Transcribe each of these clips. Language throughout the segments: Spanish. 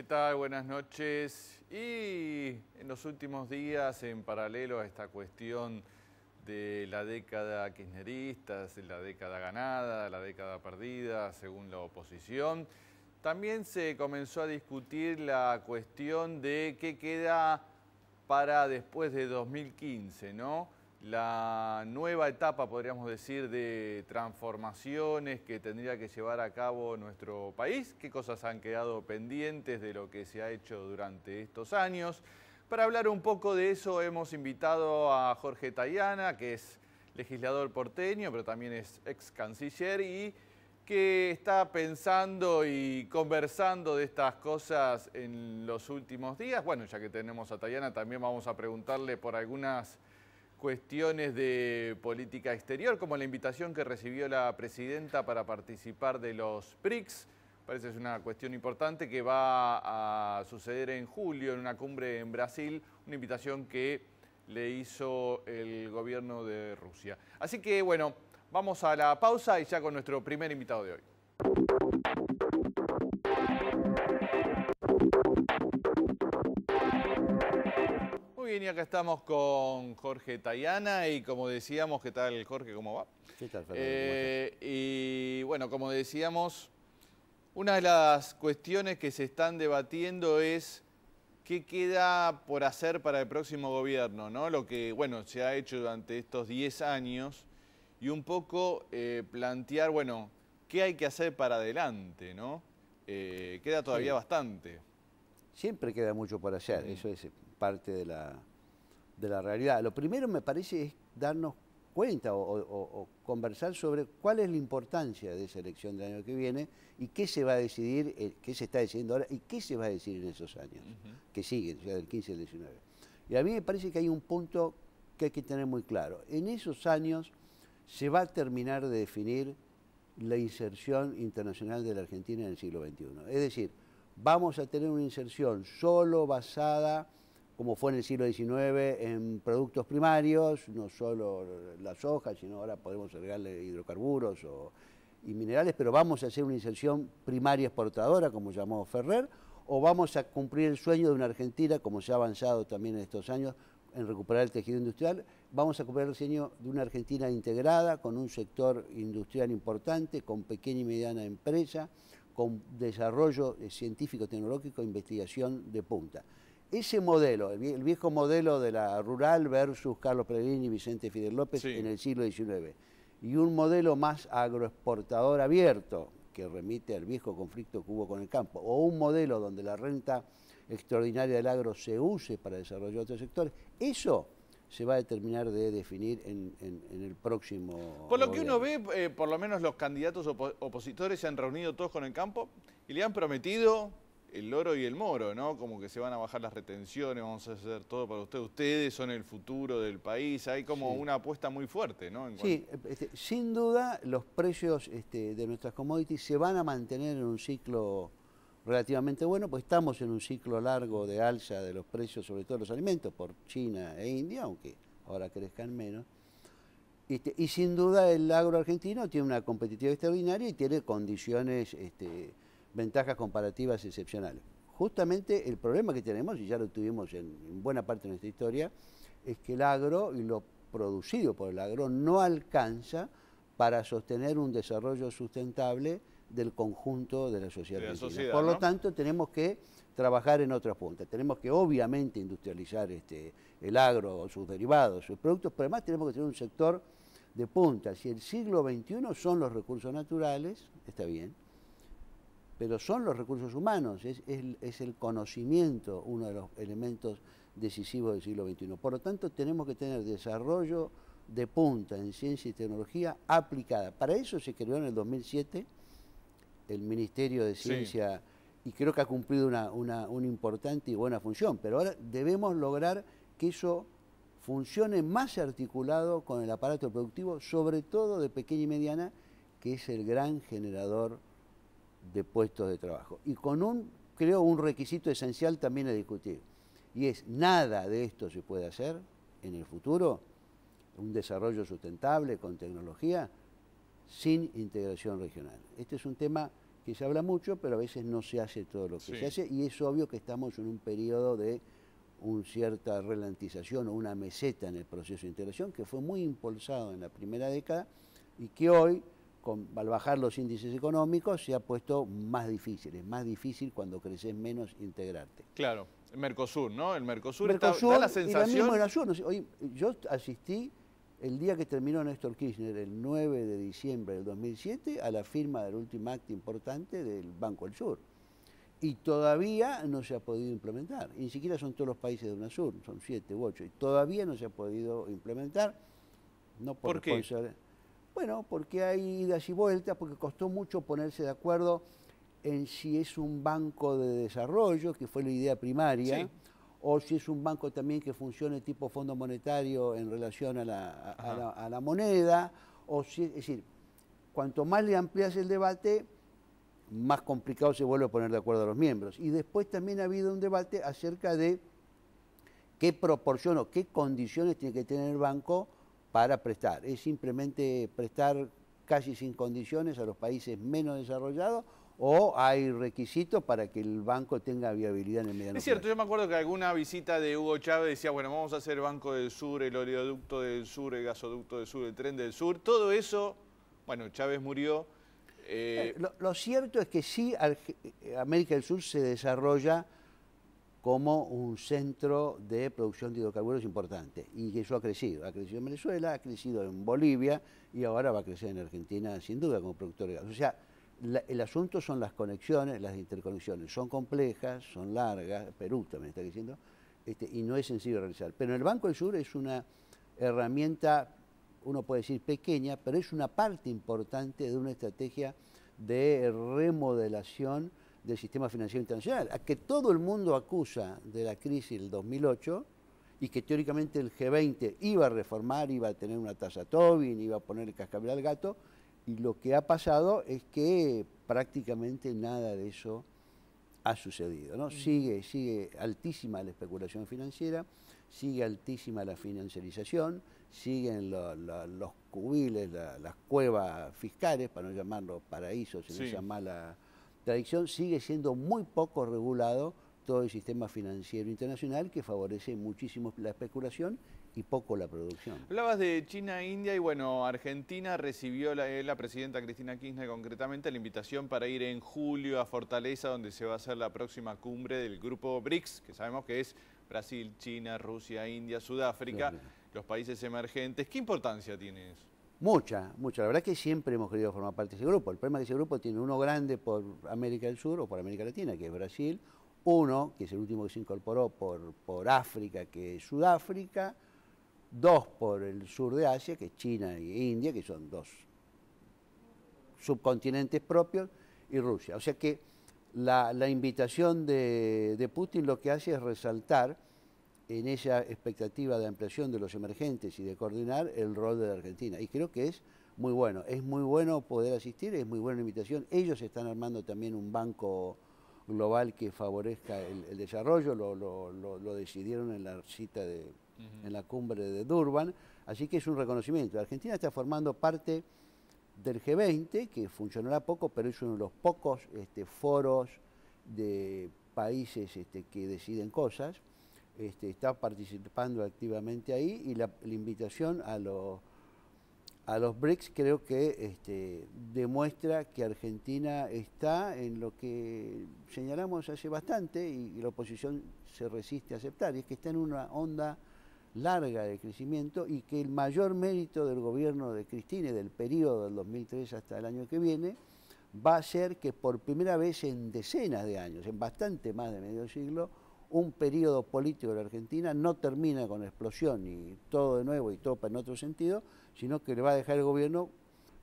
tal? Buenas noches. Y en los últimos días, en paralelo a esta cuestión de la década kirchnerista, la década ganada, la década perdida, según la oposición, también se comenzó a discutir la cuestión de qué queda para después de 2015, ¿no? La nueva etapa, podríamos decir, de transformaciones que tendría que llevar a cabo nuestro país, qué cosas han quedado pendientes de lo que se ha hecho durante estos años. Para hablar un poco de eso hemos invitado a Jorge Tayana, que es legislador porteño, pero también es ex canciller y que está pensando y conversando de estas cosas en los últimos días. Bueno, ya que tenemos a Tayana, también vamos a preguntarle por algunas cuestiones de política exterior, como la invitación que recibió la presidenta para participar de los BRICS. Parece que es una cuestión importante que va a suceder en julio en una cumbre en Brasil, una invitación que le hizo el gobierno de Rusia. Así que bueno, vamos a la pausa y ya con nuestro primer invitado de hoy. Muy bien, y acá estamos con Jorge Tayana y como decíamos, ¿qué tal Jorge? ¿Cómo va? ¿Qué tal, Fernando? Y bueno, como decíamos, una de las cuestiones que se están debatiendo es qué queda por hacer para el próximo gobierno, ¿no? Lo que, bueno, se ha hecho durante estos 10 años y un poco plantear, bueno, qué hay que hacer para adelante, ¿no? Queda todavía bastante. Siempre queda mucho por hacer, eso es parte de la realidad. Lo primero me parece es darnos cuenta o conversar sobre cuál es la importancia de esa elección del año que viene y qué se va a decidir, qué se está decidiendo ahora y qué se va a decidir en esos años que siguen, o sea, del 15 al 19. Y a mí me parece que hay un punto que hay que tener muy claro. En esos años se va a terminar de definir la inserción internacional de la Argentina en el siglo XXI. Es decir, vamos a tener una inserción solo basada, como fue en el siglo XIX, en productos primarios, no solo la soja, sino ahora podemos agregarle hidrocarburos y minerales, pero vamos a hacer una inserción primaria exportadora, como llamó Ferrer, o vamos a cumplir el sueño de una Argentina, como se ha avanzado también en estos años, en recuperar el tejido industrial, vamos a cumplir el sueño de una Argentina integrada, con un sector industrial importante, con pequeña y mediana empresa, con desarrollo científico, tecnológico, investigación de punta. Ese modelo, el viejo modelo de la rural versus Carlos Pellegrini y Vicente Fidel López en el siglo XIX, y un modelo más agroexportador abierto, que remite al viejo conflicto que hubo con el campo, o un modelo donde la renta extraordinaria del agro se use para desarrollar otros sectores, eso se va a determinar de definir en el próximo Por lo que gobierno. uno ve, por lo menos los candidatos opositores se han reunido todos con el campo y le han prometido el oro y el moro, ¿no? Como que se van a bajar las retenciones, vamos a hacer todo para ustedes. Ustedes son el futuro del país, hay como una apuesta muy fuerte, ¿no? Sin duda los precios de nuestras commodities se van a mantener en un ciclo relativamente bueno, pues estamos en un ciclo largo de alza de los precios, sobre todo los alimentos, por China e India, aunque ahora crezcan menos. Y sin duda el agro argentino tiene una competitividad extraordinaria y tiene condiciones, ventajas comparativas excepcionales. Justamente el problema que tenemos, y ya lo tuvimos en buena parte de nuestra historia, es que el agro y lo producido por el agro no alcanza para sostener un desarrollo sustentable del conjunto de la sociedad argentina. Por lo tanto, tenemos que trabajar en otras puntas. Tenemos que obviamente industrializar el agro, sus derivados, sus productos, pero además tenemos que tener un sector de punta. Si el siglo XXI son los recursos naturales, está bien, pero son los recursos humanos, es el conocimiento uno de los elementos decisivos del siglo XXI. Por lo tanto, tenemos que tener desarrollo de punta en ciencia y tecnología aplicada. Para eso se creó en el 2007 el Ministerio de Ciencia y creo que ha cumplido una importante y buena función, pero ahora debemos lograr que eso funcione más articulado con el aparato productivo, sobre todo de pequeña y mediana, que es el gran generador de puestos de trabajo. Y con creo, un requisito esencial también a discutir, y es nada de esto se puede hacer en el futuro, un desarrollo sustentable con tecnología, sin integración regional. Este es un tema que se habla mucho, pero a veces no se hace todo lo que Sí. se hace, y es obvio que estamos en un periodo de cierta ralentización o una meseta en el proceso de integración que fue muy impulsado en la primera década y que hoy, al bajar los índices económicos, se ha puesto más difícil. Es más difícil cuando creces menos integrarte. Claro, el Mercosur, ¿no? El Mercosur, Mercosur da la y lo sensación... mismo en la sur. Hoy, yo asistí el día que terminó Néstor Kirchner, el 9 de diciembre del 2007, a la firma del último acto importante del Banco del Sur. Y todavía no se ha podido implementar. Y ni siquiera son todos los países de UNASUR, son 7 u 8. Y todavía no se ha podido implementar. No ¿Por qué? Bueno, porque hay idas y vueltas, porque costó mucho ponerse de acuerdo en si es un banco de desarrollo, que fue la idea primaria, Sí. o si es un banco también que funcione tipo fondo monetario en relación a la moneda, o si, es decir, cuanto más le amplias el debate, más complicado se vuelve a poner de acuerdo a los miembros. Y después también ha habido un debate acerca de qué proporción o qué condiciones tiene que tener el banco para prestar. ¿Es simplemente prestar casi sin condiciones a los países menos desarrollados o hay requisitos para que el banco tenga viabilidad en el mediano plazo? Es cierto, yo me acuerdo que alguna visita de Hugo Chávez decía, bueno, vamos a hacer el Banco del Sur, el oleoducto del sur, el gasoducto del sur, el tren del sur, todo eso, bueno, Chávez murió. Lo cierto es que sí, América del Sur se desarrolla como un centro de producción de hidrocarburos importante y que eso ha crecido en Venezuela, ha crecido en Bolivia y ahora va a crecer en Argentina sin duda como productor de gas. O sea, el asunto son las conexiones, las interconexiones, son complejas, son largas, Perú también está diciendo, y no es sencillo realizar. Pero en el Banco del Sur es una herramienta, uno puede decir pequeña, pero es una parte importante de una estrategia de remodelación del sistema financiero internacional, a que todo el mundo acusa de la crisis del 2008 y que teóricamente el G20 iba a reformar, iba a tener una tasa Tobin, iba a poner el cascabel al gato, y lo que ha pasado es que prácticamente nada de eso ha sucedido, ¿no? Sigue altísima la especulación financiera, sigue altísima la financiarización, siguen los cubiles, las cuevas fiscales, para no llamarlos paraísos en esa mala tradición, sigue siendo muy poco regulado todo el sistema financiero internacional que favorece muchísimo la especulación y poco la producción. Hablabas de China e India y bueno, Argentina recibió la presidenta Cristina Kirchner concretamente la invitación para ir en julio a Fortaleza, donde se va a hacer la próxima cumbre del grupo BRICS, que sabemos que es Brasil, China, Rusia, India, Sudáfrica, los países emergentes. ¿Qué importancia tiene eso? Mucha. La verdad que siempre hemos querido formar parte de ese grupo. El problema es que ese grupo tiene uno grande por América del Sur o por América Latina, que es Brasil, uno, que es el último que se incorporó por África, que es Sudáfrica, dos por el sur de Asia, que es China e India, que son dos subcontinentes propios, y Rusia. O sea que la invitación de Putin lo que hace es resaltar en esa expectativa de ampliación de los emergentes y de coordinar el rol de la Argentina. Y creo que es muy bueno poder asistir, es muy buena la invitación. Ellos están armando también un banco global que favorezca el desarrollo, lo decidieron en la cita en la cumbre de Durban, así que es un reconocimiento. Argentina está formando parte del G20, que funcionará poco, pero es uno de los pocos foros de países que deciden cosas. Está participando activamente ahí y la invitación a los BRICS creo que demuestra que Argentina está en lo que señalamos hace bastante y la oposición se resiste a aceptar, y es que está en una onda larga de crecimiento y que el mayor mérito del gobierno de Cristina y del periodo del 2003 hasta el año que viene va a ser que por primera vez en decenas de años, en bastante más de medio siglo, un periodo político de la Argentina no termina con explosión y todo de nuevo y todo en otro sentido, sino que le va a dejar el gobierno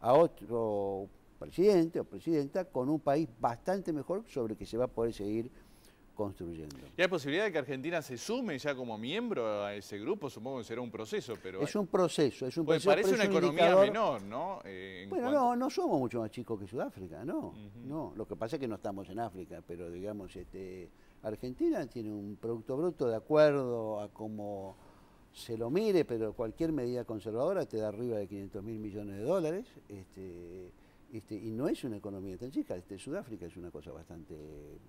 a otro presidente o presidenta con un país bastante mejor sobre el que se va a poder seguir construyendo. ¿Y hay posibilidad de que Argentina se sume ya como miembro a ese grupo? Supongo que será un proceso, pero... Es un proceso, pues parece una economía menor, ¿no? Bueno, no somos mucho más chicos que Sudáfrica, no. No, lo que pasa es que no estamos en África, pero digamos, Argentina tiene un Producto Bruto de acuerdo a cómo se lo mire, pero cualquier medida conservadora te da arriba de 500.000 millones de dólares, Y no es una economía tan chica. Sudáfrica es una cosa bastante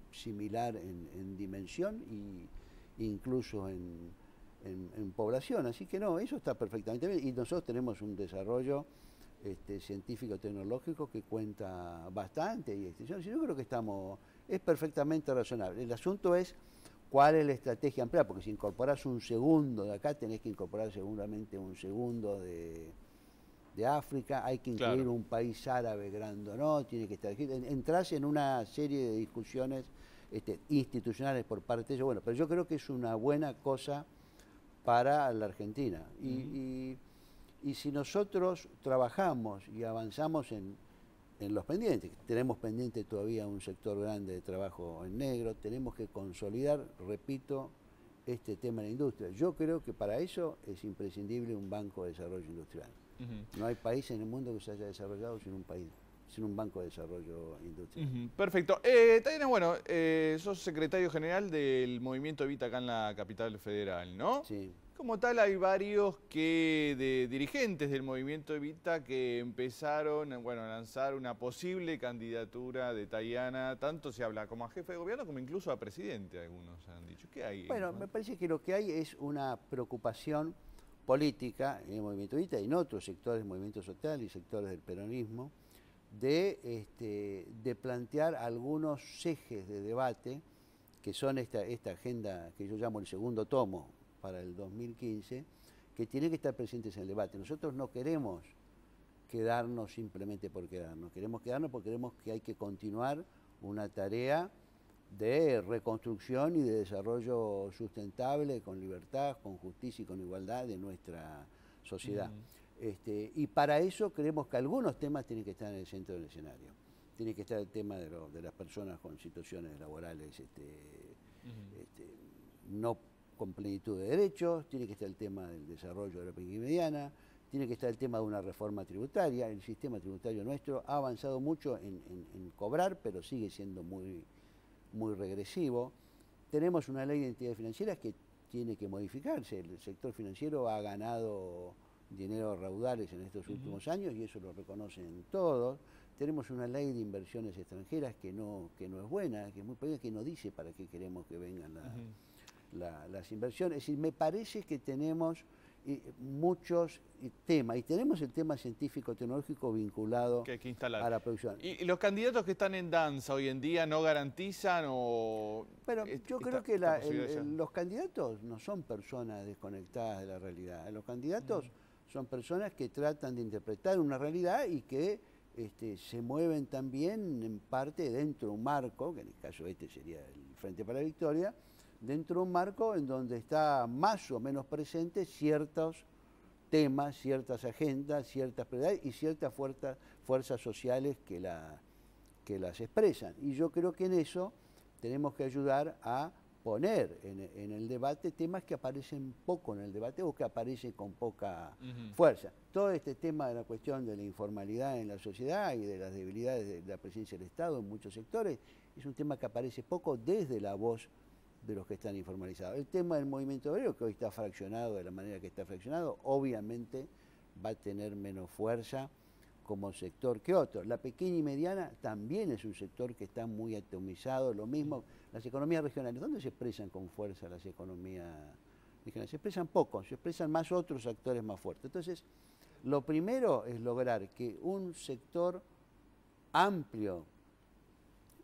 similar en dimensión y incluso en población. Así que no, eso está perfectamente bien. Y nosotros tenemos un desarrollo científico-tecnológico que cuenta bastante. Y yo creo que es perfectamente razonable. El asunto es cuál es la estrategia ampliada, porque si incorporás un segundo de acá, tenés que incorporar seguramente un segundo de África, hay que incluir Claro. un país árabe grande o no, tiene que estar. Entrás en una serie de discusiones institucionales por parte de ellos. Bueno, pero yo creo que es una buena cosa para la Argentina. Y si nosotros trabajamos y avanzamos en los pendientes, tenemos pendiente todavía un sector grande de trabajo en negro, tenemos que consolidar, repito, este tema de la industria. Yo creo que para eso es imprescindible un banco de desarrollo industrial. No hay país en el mundo que se haya desarrollado sin un banco de desarrollo industrial. Perfecto. Tayana, bueno, sos secretario general del Movimiento Evita acá en la capital federal, ¿no? Sí. Como tal, hay varios dirigentes del Movimiento Evita que empezaron, bueno, a lanzar una posible candidatura de Tayana, tanto se habla como a jefe de gobierno como incluso a presidente, algunos han dicho. ¿Qué hay? Bueno, me parece que lo que hay es una preocupación política en el Movimiento Evita y en otros sectores del movimiento social y sectores del peronismo de plantear algunos ejes de debate que son esta agenda que yo llamo el segundo tomo para el 2015, que tienen que estar presentes en el debate. Nosotros no queremos quedarnos simplemente por quedarnos, queremos quedarnos porque queremos que hay que continuar una tarea de reconstrucción y de desarrollo sustentable, con libertad, con justicia y con igualdad de nuestra sociedad. Y para eso creemos que algunos temas tienen que estar en el centro del escenario. Tiene que estar el tema de las personas con situaciones laborales no con plenitud de derechos, tiene que estar el tema del desarrollo de la pequeña y mediana, tiene que estar el tema de una reforma tributaria. El sistema tributario nuestro ha avanzado mucho en cobrar, pero sigue siendo muy regresivo. Tenemos una ley de entidades financieras que tiene que modificarse. El sector financiero ha ganado dinero a raudales en estos últimos años y eso lo reconocen todos. Tenemos una ley de inversiones extranjeras que no es buena, que es muy pequeña, que no dice para qué queremos que vengan las inversiones. Es decir, me parece que tenemos muchos temas, y tenemos el tema científico-tecnológico vinculado que instalar a la producción. ¿Y los candidatos que están en danza hoy en día no garantizan o...? Bueno, yo creo que los candidatos no son personas desconectadas de la realidad. Los candidatos son personas que tratan de interpretar una realidad y que se mueven también en parte dentro de un marco, que en el caso sería el Frente para la Victoria, dentro de un marco en donde está más o menos presentes ciertos temas, ciertas agendas, ciertas prioridades y ciertas fuerzas sociales que las expresan. Y yo creo que en eso tenemos que ayudar a poner en el debate temas que aparecen poco en el debate o que aparecen con poca fuerza. Todo este tema de la cuestión de la informalidad en la sociedad y de las debilidades de la presencia del Estado en muchos sectores es un tema que aparece poco desde la voz de los que están informalizados. El tema del movimiento obrero, que hoy está fraccionado de la manera que está fraccionado, obviamente va a tener menos fuerza como sector que otro. La pequeña y mediana también es un sector que está muy atomizado, lo mismo las economías regionales. ¿Dónde se expresan con fuerza las economías regionales? Se expresan poco, se expresan más otros actores más fuertes. Entonces, lo primero es lograr que un sector amplio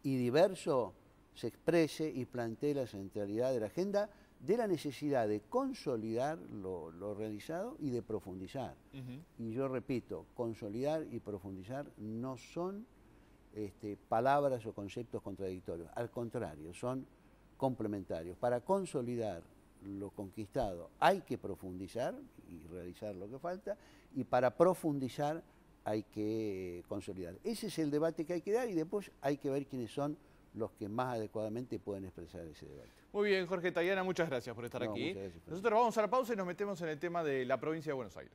y diverso se exprese y plantee la centralidad de la agenda, de la necesidad de consolidar lo realizado y de profundizar. Y yo repito, consolidar y profundizar no son palabras o conceptos contradictorios, al contrario, son complementarios. Para consolidar lo conquistado hay que profundizar y realizar lo que falta, y para profundizar hay que consolidar. Ese es el debate que hay que dar y después hay que ver quiénes son los que más adecuadamente pueden expresar ese debate. Muy bien, Jorge Tayana, muchas gracias por estar aquí. Gracias, nosotros vamos a la pausa y nos metemos en el tema de la provincia de Buenos Aires.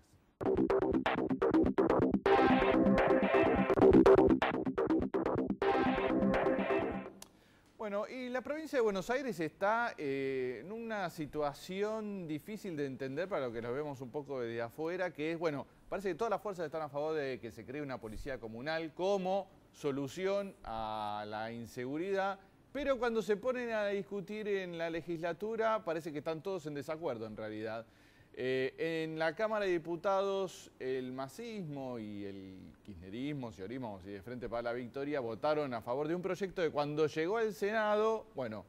Bueno, y la provincia de Buenos Aires está en una situación difícil de entender para los que nos vemos un poco desde afuera, que es, bueno, parece que todas las fuerzas están a favor de que se cree una policía comunal como solución a la inseguridad, pero cuando se ponen a discutir en la legislatura parece que están todos en desacuerdo en realidad. En la Cámara de Diputados el masismo y el kirchnerismo, si orimos y de Frente para la Victoria votaron a favor de un proyecto que cuando llegó al Senado, bueno,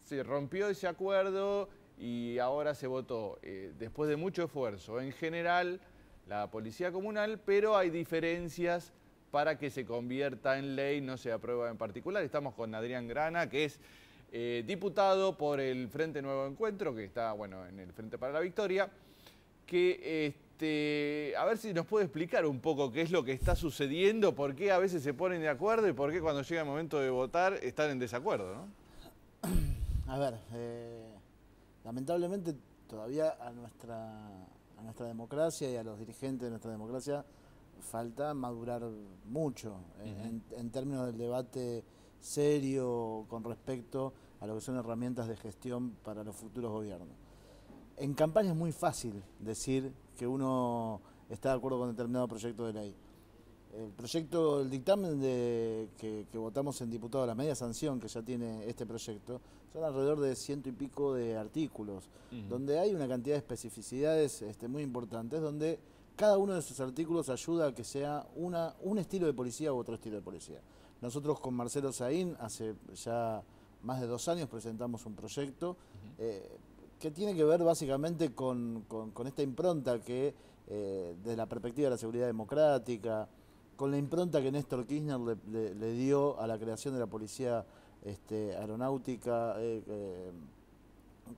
se rompió ese acuerdo y ahora se votó, después de mucho esfuerzo, en general la policía comunal, pero hay diferencias para que se convierta en ley, no se aprueba en particular. Estamos con Adrián Grana, que es diputado por el Frente Nuevo Encuentro, que está, bueno, en el Frente para la Victoria, que a ver si nos puede explicar un poco qué es lo que está sucediendo, por qué a veces se ponen de acuerdo y por qué cuando llega el momento de votar están en desacuerdo, ¿no? A ver, lamentablemente todavía a nuestra democracia y a los dirigentes de nuestra democracia falta madurar mucho en términos del debate serio con respecto a lo que son herramientas de gestión para los futuros gobiernos. En campaña es muy fácil decir que uno está de acuerdo con determinado proyecto de ley. El dictamen que votamos en diputado, la media sanción que ya tiene este proyecto, son alrededor de 100 y pico de artículos, donde hay una cantidad de especificidades muy importantes, donde cada uno de esos artículos ayuda a que sea un estilo de policía u otro estilo de policía. Nosotros con Marcelo Saín hace ya más de 2 años presentamos un proyecto que tiene que ver básicamente con esta impronta que desde la perspectiva de la seguridad democrática, con la impronta que Néstor Kirchner le dio a la creación de la policía aeronáutica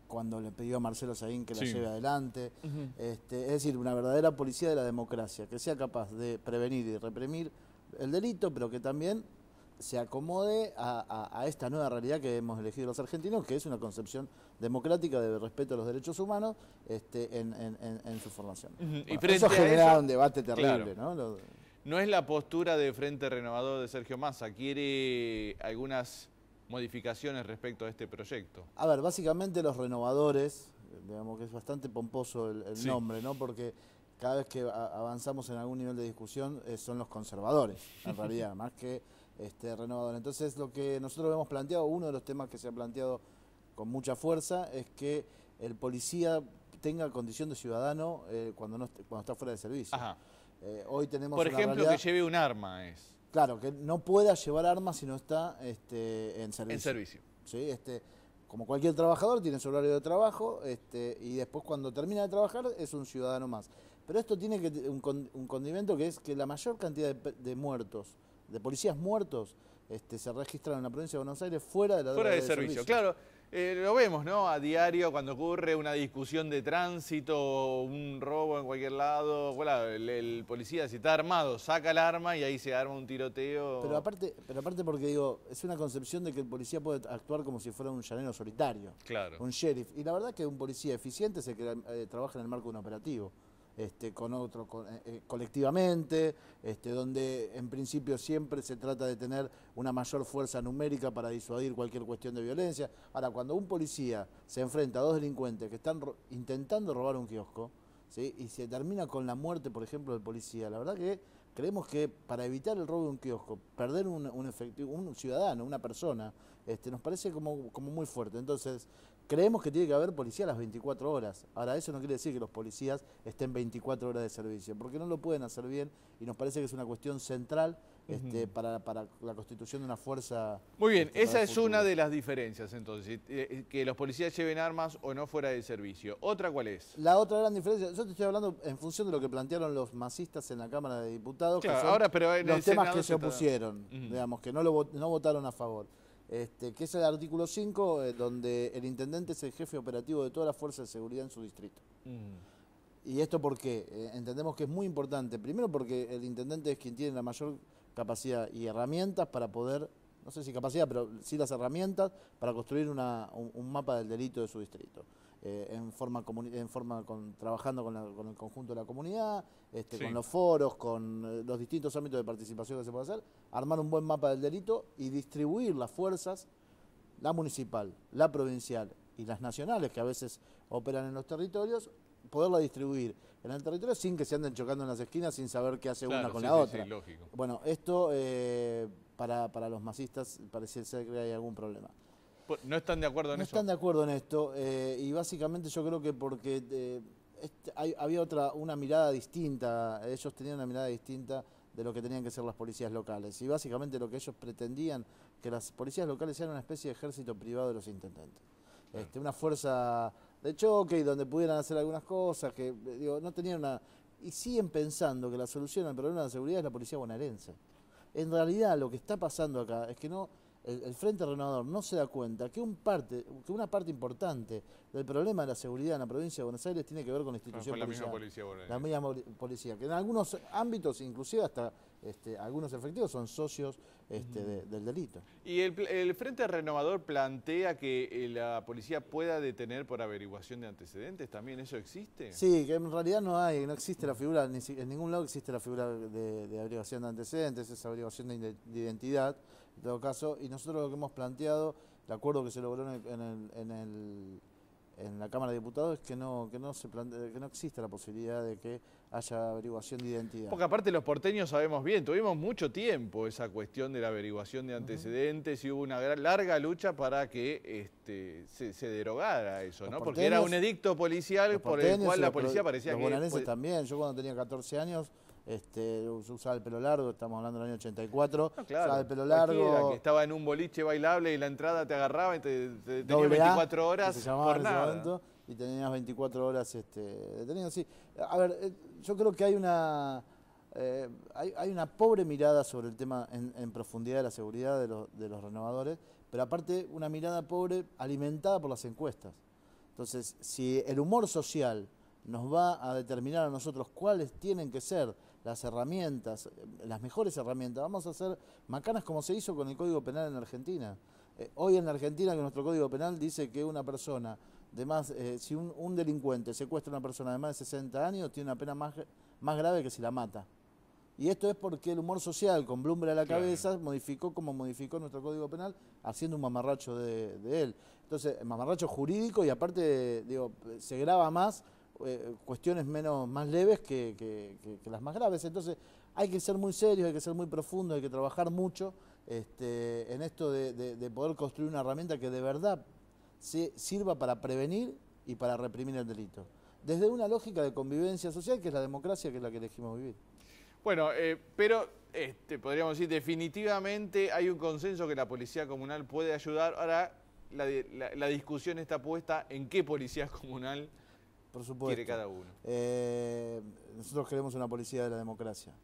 cuando le pidió a Marcelo Saín que la lleve adelante. Es decir, una verdadera policía de la democracia, que sea capaz de prevenir y reprimir el delito, pero que también se acomode a esta nueva realidad que hemos elegido los argentinos, que es una concepción democrática de respeto a los derechos humanos en su formación. Y bueno, eso genera un debate terrible, claro, ¿no? No es la postura de Frente Renovador de Sergio Massa, quiere algunas modificaciones respecto a este proyecto. A ver, básicamente los renovadores, digamos que es bastante pomposo el nombre, ¿no? Porque cada vez que avanzamos en algún nivel de discusión son los conservadores, en realidad, más que renovadores. Entonces, lo que nosotros hemos planteado, uno de los temas que se ha planteado con mucha fuerza, es que el policía tenga condición de ciudadano cuando está fuera de servicio. Ajá. Hoy tenemos por una ejemplo, realidad, que lleve un arma es. Claro, que no pueda llevar armas si no está en servicio. En servicio. ¿Sí? Como cualquier trabajador, tiene su horario de trabajo y después cuando termina de trabajar es un ciudadano más. Pero esto tiene un condimento que es que la mayor cantidad de muertos, de policías muertos, se registran en la provincia de Buenos Aires fuera de la fuera de servicio. Claro, lo vemos, ¿no? A diario cuando ocurre una discusión de tránsito, un robo en cualquier lado, bueno, el policía si está armado saca el arma y ahí se arma un tiroteo. Pero aparte porque digo, es una concepción de que el policía puede actuar como si fuera un llanero solitario, claro, un sheriff. Y la verdad que un policía eficiente es el que trabaja en el marco de un operativo. Colectivamente, donde en principio siempre se trata de tener una mayor fuerza numérica para disuadir cualquier cuestión de violencia. Ahora, cuando un policía se enfrenta a 2 delincuentes que están intentando robar un kiosco, ¿sí? Y se termina con la muerte, por ejemplo, del policía, la verdad que creemos que para evitar el robo de un kiosco, perder un ciudadano, una persona, nos parece como muy fuerte. Entonces, creemos que tiene que haber policía a las 24 horas. Ahora, eso no quiere decir que los policías estén 24 horas de servicio, porque no lo pueden hacer bien y nos parece que es una cuestión central para la constitución de una fuerza. Muy bien, esa es una de las diferencias entonces, que los policías lleven armas o no fuera de servicio. ¿Otra cuál es? La otra gran diferencia, yo te estoy hablando en función de lo que plantearon los masistas en la Cámara de Diputados, claro, que son ahora, pero en los temas que se opusieron, digamos, que no votaron a favor. Que es el artículo 5, donde el intendente es el jefe operativo de todas las fuerzas de seguridad en su distrito. ¿Y esto por qué? Entendemos que es muy importante. Primero porque el intendente es quien tiene la mayor capacidad y herramientas para poder, no sé si capacidad, pero sí las herramientas para construir un mapa del delito de su distrito. Trabajando con el conjunto de la comunidad, con los foros, con los distintos ámbitos de participación que se puede hacer, armar un buen mapa del delito y distribuir las fuerzas, la municipal, la provincial y las nacionales, que a veces operan en los territorios, poderla distribuir en el territorio sin que se anden chocando en las esquinas, sin saber qué hace una con sí, la otra. Sí, lógico. Bueno, esto para los masistas parece ser que hay algún problema. ¿No están de acuerdo en No eso? están de acuerdo en esto y básicamente yo creo que porque había una mirada distinta, ellos tenían una mirada distinta de lo que tenían que ser las policías locales y básicamente lo que ellos pretendían que las policías locales eran una especie de ejército privado de los intendentes. Una fuerza de choque y donde pudieran hacer algunas cosas que no tenían una... Y siguen pensando que la solución al problema de la seguridad es la policía bonaerense. En realidad lo que está pasando acá es que el Frente Renovador no se da cuenta que una parte importante del problema de la seguridad en la provincia de Buenos Aires tiene que ver con la institución policial. La misma policía, que en algunos ámbitos, inclusive hasta algunos efectivos, son socios del delito. ¿Y el Frente Renovador plantea que la policía pueda detener por averiguación de antecedentes? ¿También eso existe? Sí, que en realidad no existe la figura, en ningún lado existe la figura de averiguación de antecedentes, es averiguación de identidad, en todo caso, y nosotros lo que hemos planteado, el acuerdo que se logró en la Cámara de Diputados es que no existe la posibilidad de que haya averiguación de identidad. Porque aparte los porteños sabemos bien, tuvimos mucho tiempo esa cuestión de la averiguación de antecedentes y hubo una larga lucha para que se derogara eso, ¿no? Porque era un edicto policial por el cual la policía parecía que... Los bonaerenses también, yo cuando tenía 14 años... usaba el pelo largo, estamos hablando del año 84, no, claro, usaba el pelo largo. Que estaba en un boliche bailable y la entrada te agarraba y te tenías 24 horas se llamaba por nada. Momento, y tenías 24 horas detenido. Sí. A ver, yo creo que hay una pobre mirada sobre el tema en profundidad de la seguridad de los renovadores, pero aparte una mirada pobre alimentada por las encuestas. Entonces, si el humor social nos va a determinar a nosotros cuáles tienen que ser las herramientas, las mejores herramientas. Vamos a hacer macanas como se hizo con el Código Penal en Argentina. Hoy en la Argentina, que nuestro Código Penal dice que una persona si un delincuente secuestra a una persona de más de 60 años, tiene una pena más grave que si la mata. Y esto es porque el humor social, con Bloomberg a la cabeza, modificó como modificó nuestro Código Penal, haciendo un mamarracho de él. Entonces, mamarracho jurídico y aparte, se grava más cuestiones más leves que las más graves. Entonces hay que ser muy serios, hay que ser muy profundos, hay que trabajar mucho en esto de poder construir una herramienta que de verdad sirva para prevenir y para reprimir el delito. Desde una lógica de convivencia social que es la democracia, que es la que elegimos vivir. Bueno, pero podríamos decir definitivamente hay un consenso que la policía comunal puede ayudar. Ahora la discusión está puesta en qué policía comunal por supuesto. Quiere cada uno. Nosotros queremos una policía de la democracia.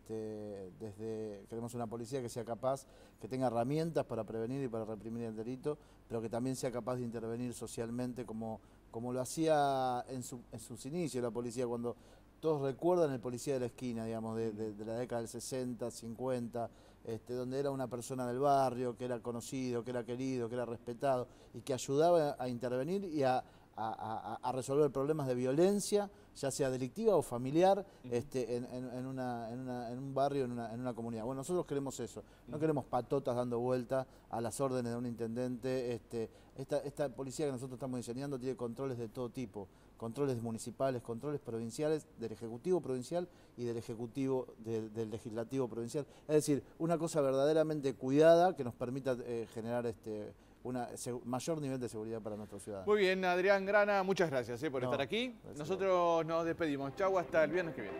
Queremos una policía que sea capaz, que tenga herramientas para prevenir y para reprimir el delito, pero que también sea capaz de intervenir socialmente como lo hacía en sus inicios la policía, cuando todos recuerdan el policía de la esquina, digamos, de la década del 60, 50, donde era una persona del barrio, que era conocido, que era querido, que era respetado y que ayudaba a intervenir y a resolver problemas de violencia, ya sea delictiva o familiar, en un barrio, en una comunidad. Bueno, nosotros queremos eso, no queremos patotas dando vuelta a las órdenes de un intendente. Esta policía que nosotros estamos diseñando tiene controles de todo tipo, controles municipales, controles provinciales, del Ejecutivo provincial y del Ejecutivo del Legislativo provincial. Es decir, una cosa verdaderamente cuidada que nos permita generar un mayor nivel de seguridad para nuestros ciudadanos. Muy bien, Adrián Grana, muchas gracias por estar aquí. Gracias. Nosotros nos despedimos. Chau, hasta el viernes que viene.